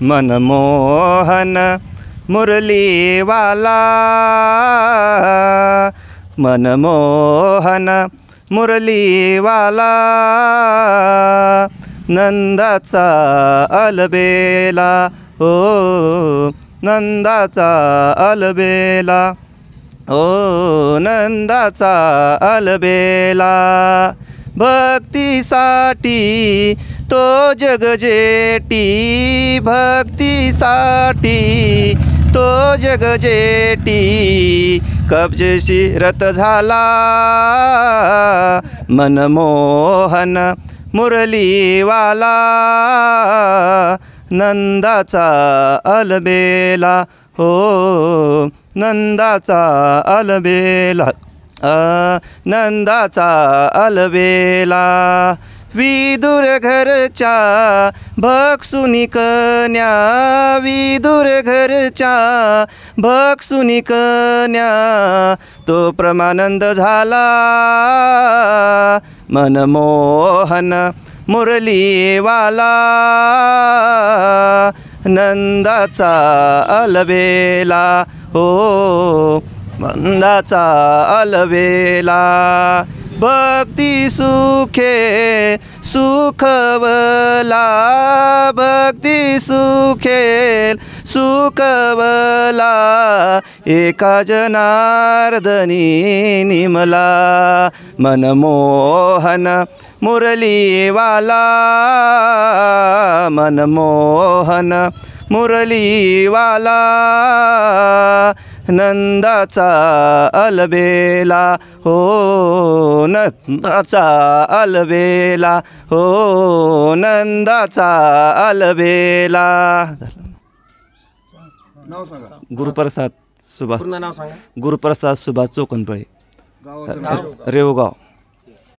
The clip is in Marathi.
मनमोहन मुरलीवाला, मनमोहन मुरलीवाला, नंदाचा अलबेला, ओ नंदाचा अलबेला, ओ नंदाचा अलबेला. भक्तीसाठी तो जगजेटी, भक्तीसाठी तो जगजेटी, कब्जेशी रथ झाला मनमोहन मुरलीवाला, नंदाचा अलबेला, हो नंदाचा अलबेला, नंदाचा अलबेला. विदुर घरच्या भक्सुनी कन्या, विदुर घरच्या भक्सुनी कन्या, तो परमानंद झाला मनमोहन मुरलीवाला, नंदाचा अलबेला, हो नंदाचा अलबेला. भक्ती सुखे सुखवला, भक्ती सुखे सुखवला, एका जनार्दनी निमला मनमोहन मुरलीवाला, मनमोहन मुरलीवाला, नंदाचा अलबेला, हो नंदाचा अलबेला, हो नंदाचा अलबेला. नाव सांगा. गुरुप्रसाद सुभाष, पूर्ण नाव सांगा. गुरुप्रसाद सुभाष चोकनपळे, गावाचं नाव. रेवगाव.